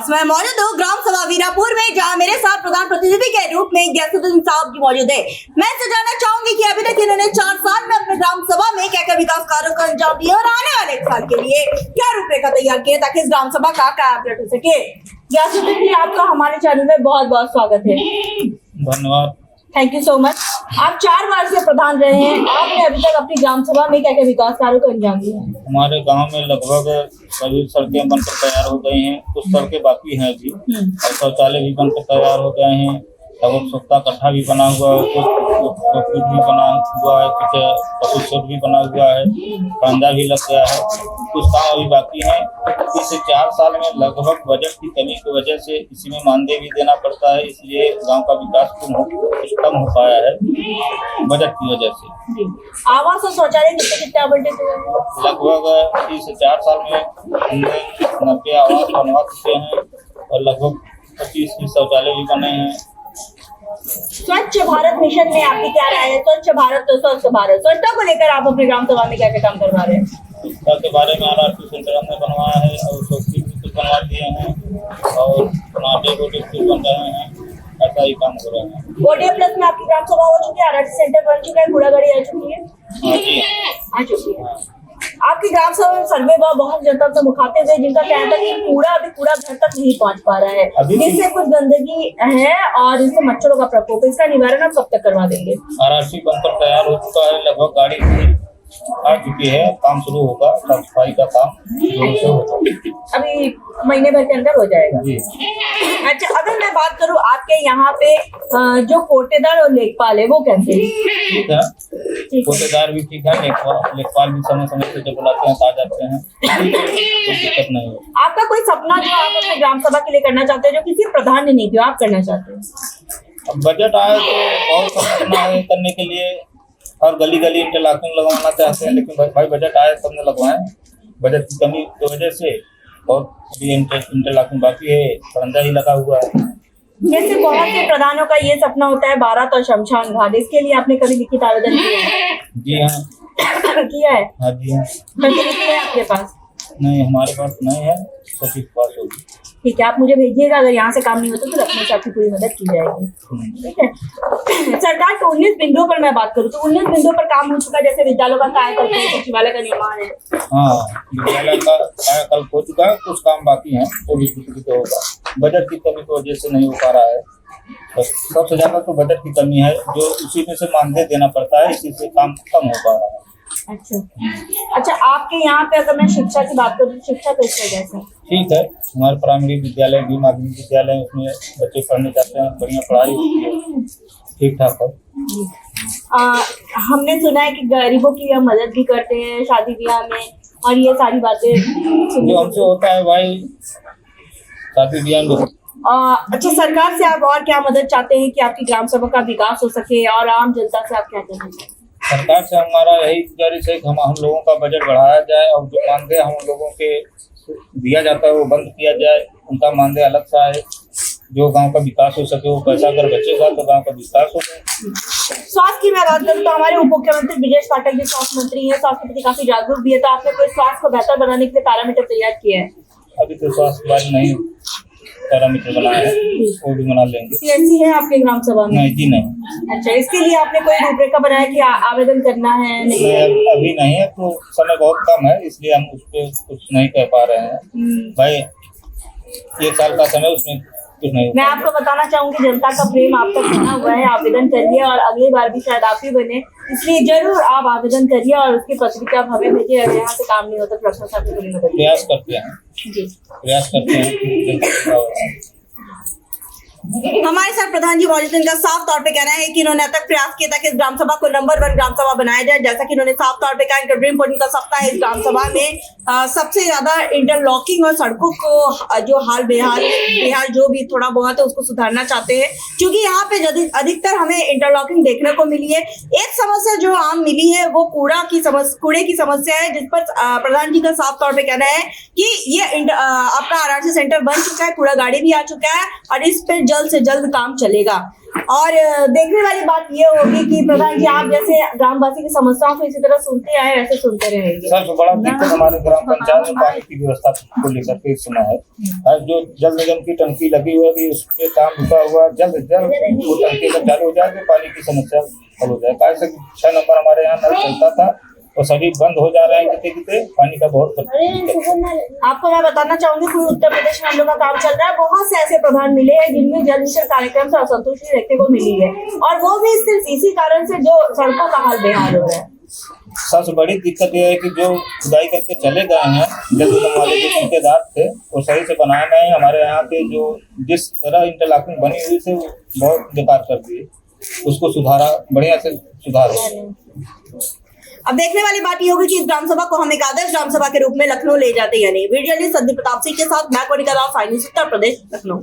पास मैं मौजूद हूँ ग्राम सभा वीरापुर में, जहाँ मेरे साथ प्रधान प्रतिनिधि के रूप में गैसुद्दीन साहब जी मौजूद है। मैं इससे जानना चाहूंगी कि अभी तक इन्होंने 4 साल में अपने ग्राम सभा में क्या क्या विकास कार्यों को अंजाम दिया और आने वाले 1 साल के लिए क्या रूपरेखा तैयार की है ताकि इस ग्राम सभा का क्या अपडेट हो सके। गैसुद्दीन जी, आपका हमारे चैनल में बहुत बहुत स्वागत है। धन्यवाद। Thank you so much. आप 4 बार से प्रधान रहे हैं, आपने अभी तक अपनी ग्राम सभा में क्या क्या विकास कार्यों को अंजाम दिया है? हमारे गांव में लगभग सभी सड़कें बनकर तैयार हो गई हैं, कुछ सड़कें बाकी हैं अभी, और शौचालय भी बनकर तैयार हो गए हैं। लगभग सोख्ता कट्ठा भी बना हुआ है, कुछ भी बना हुआ है, कुछ पशु शेड भी बना हुआ है, पंजा भी लग गया है। कुछ काम अभी बाकी है। इस 4 साल में लगभग बजट की कमी की वजह से इसी में मानदेय भी देना पड़ता है, इसलिए गांव का विकास कुछ कम हो पाया है बजट की वजह से। आवास और शौचालय कितने आवंटित हुए हैं? लगभग इस 4 साल में हमने 90 आवास बनवा चुके हैं और लगभग 25 शौचालय भी बने हैं। स्वच्छ भारत मिशन में आपकी क्या राय है? स्वच्छ भारत तो स्वच्छ भारत, स्वच्छता को लेकर आप अपने ग्राम सभा में क्या क्या काम करवा रहे हैं? स्वच्छता के बारे में RRT सेंटर हमने बनवाया है और शौचालय भी कुछ बनवा दिए हैं और नाटे गोटे बन रहे हैं, ऐसा ही काम हो रहा है। ODA प्लस में आपकी ग्राम सभा हो चुकी है, RRT सेंटर बन चुका है, कूड़ा गाड़ी आ चुकी है? हाँ जी, आ चुकी है। आपकी ग्राम सभा में सर्वे व बहुत जनता से मुखातिब है, जिनका कहना था कि कूड़ा अभी पूरा घर तक नहीं पहुंच पा रहा है, जिससे कुछ गंदगी है और इससे मच्छरों का प्रकोप है। इसका निवारण आप कब तक करवा देंगे? RRT बनकर तैयार हो चुका है, लगभग गाड़ी भी आ चुकी है, काम शुरू होगा, साफ सफाई का काम शुरू होगा, अभी महीने भर के अंदर हो जाएगा जी। अच्छा, अगर मैं बात करूं आपके यहाँ पे जो कोटेदार और लेखपाल है वो कैसे है? ठीक है, कोटेदार भी ठीक है, लेखपाल भी समय समय से जब बुलाते हैं आ जाते हैं, कोई दिक्कत नहीं है। आपका कोई सपना जो आप अपने ग्राम सभा के लिए करना चाहते हैं, जो किसी प्रधान ने नहीं किया, आप करना चाहते हैं? अब बजट आए तो बहुत सपना है करने के लिए, और गली गली इंटरलॉकिंग लगवाना चाहते हैं, लेकिन भाई बजट आए तब न लगवाएं। बजट की कमी की वजह से बहुत अभी इंटरलॉकिंग बाकी है, परंजा ही लगा हुआ है। जैसे बहुत से प्रधानों का ये सपना होता है बारात और शमशान घाट, इसके लिए आपने कभी लिखित आवेदन किया है? जी हाँ। किया है? हाँ जी हाँ। प्रतिनिधि है आपके पास? नहीं, हमारे पास नहीं है, सभी के पास होगी। ठीक है, आप मुझे भेजिएगा, अगर यहाँ से काम नहीं होता तो रखने से आपकी पूरी मदद की जाएगी। ठीक है। सरकार के 19 बिंदुओं पर मैं बात करूँ तो 19 बिंदुओं पर काम हो चुका है, जैसे विद्यालयों का कायाकल्प है, सचिवालय का निर्माण है। हाँ, विद्यालय का कायाकल्प हो चुका है, कुछ काम बाकी है, वो भी तो होगा। बजट की कमी की वजह से नहीं हो पा रहा है, बस सबसे ज्यादा तो बजट की कमी है, जो उसी में से मानदेय देना पड़ता है, इसी से काम कम हो पा रहा है। अच्छा, आपके यहाँ पे अगर मैं शिक्षा की बात करूँ तो शिक्षा किस तरह से? ठीक है, हमारे प्राइमरी विद्यालय भी, माध्यमिक विद्यालय, उसमें बच्चे पढ़ने जाते हैं, बढ़िया पढ़ाई होती है, ठीक ठाक है। हमने सुना है कि गरीबों की हम मदद भी करते हैं शादी ब्याह में, और ये सारी बातें जो हमसे होता है भाई शादी ब्याह में। अच्छा, सरकार से आप और क्या मदद चाहते हैं कि आपकी ग्राम सभा का विकास हो सके, और आम जनता से आप क्या कहना चाहते हैं? सरकार से हमारा यही गुजारिश है कि हम लोगों का बजट बढ़ाया जाए और जो मानदेय हम लोगों के दिया जाता है वो बंद किया जाए, उनका मानदेय अलग सा है, जो गांव का विकास हो सके। वो पैसा अगर बचेगा तो गांव का विकास होगा। स्वास्थ्य की मैं बात करूँ तो हमारे उप मुख्यमंत्री ब्रिजेश पाठक जी स्वास्थ्य मंत्री हैं, स्वास्थ्य के प्रति काफी जागरूक भी है, तो आपने कोई स्वास्थ्य को बेहतर बनाने के लिए पैरामीटर तैयार किया है? अभी तो स्वास्थ्य के बारे में नहीं पैरामीटर बनाया है, वो भी बना लेंगे। CHC है आपके ग्राम सभा में? नहीं जी, नहीं। अच्छा, इसके लिए आपने कोई रूपरेखा बनाया कि आवेदन करना है? नहीं, अभी नहीं है, तो समय बहुत कम है, इसलिए हम उस पर कुछ नहीं कह पा रहे हैं भाई। 1 साल का समय, उसमें कुछ नहीं। मैं आपको बताना चाहूंगी, जनता का प्रेम आप तक बना हुआ है, आवेदन करिए और अगली बार भी शायद आप ही बने, इसलिए जरूर आप आवेदन करिए और उसकी प्रतिक्रिया आप हमें भेजिए। अगर यहाँ से काम नहीं होता प्रश्न से आपकी पूरी मदद प्रयास करते हैं जी, प्रयास करते हैं। हमारे साथ प्रधान जी मौजूद हैं। इनका साफ तौर पे कहना है कि इन्होंने अब तक प्रयास किया था कि इस ग्राम सभा को नंबर 1 ग्राम सभा बनाया जाए, जैसा कि इन्होंने साफ तौर पे कहा। इनका ड्रीम पोर्टल का सप्ताह है इस ग्राम सभा में सबसे ज्यादा इंटरलॉकिंग और सड़कों को जो हाल बेहाल जो भी थोड़ा बहुत है उसको सुधारना चाहते हैं, क्योंकि यहाँ पे अधिकतर हमें इंटरलॉकिंग देखने को मिली है। एक समस्या जो आम मिली है वो कूड़े की समस्या है, जिस पर प्रधान जी का साफ तौर पे कहना है कि ये आपका RRT सेंटर बन चुका है, कूड़ा गाड़ी भी आ चुका है और इस पे जल्द से जल्द काम चलेगा। और देखने वाली बात ये होगी कि प्रधान जी आप जैसे ग्रामवासी की समस्याओं को इसी तरह सुनते आए ऐसे सुनते रहेंगे। सबसे बड़ा दिक्कत हमारे ग्राम पंचायत में पानी की व्यवस्था को लेकर के इस समय है। आज जो जल निगम की टंकी लगी हुई है उस पे काम रुका हुआ, जल्द वो टंकी जब चालू हो जाए तो पानी की समस्या हल हो जाए। कैसे 6 नंबर हमारे यहाँ नल चलता था तो सभी बंद हो जा रहे हैं, कितने पानी का बहुत आपको मैं बताना चाहूंगी पूरे उत्तर प्रदेश में हम लोग का काम चल रहा है। बहुत से ऐसे प्रधान मिले हैं जिनमें जल मिशन कार्यक्रम से असंतुष्टि देखने को मिली है और वो भी सिर्फ इसी कारण से जो सड़कों का हाल बेहाल हो रहा है। सबसे बड़ी दिक्कत यह है कि जो खुदाई करके चले गए हैं जल निगम वाले जो ठेकेदार थे वो सही से बनाए नहीं। हमारे यहाँ के जो जिस तरह इंटरलॉकिंग बनी हुई थी वो बहुत बेकार कर दिए, उसको सुधारा, बढ़िया से सुधार हो। अब देखने वाली बात ये होगी कि इस ग्राम सभा को हम एक आदर्श ग्राम सभा के रूप में लखनऊ ले जाते या नहीं। वीडियो जर्नलिस्ट संदीप प्रताप सिंह के साथ मैं कोनिका दास, उत्तर प्रदेश, लखनऊ।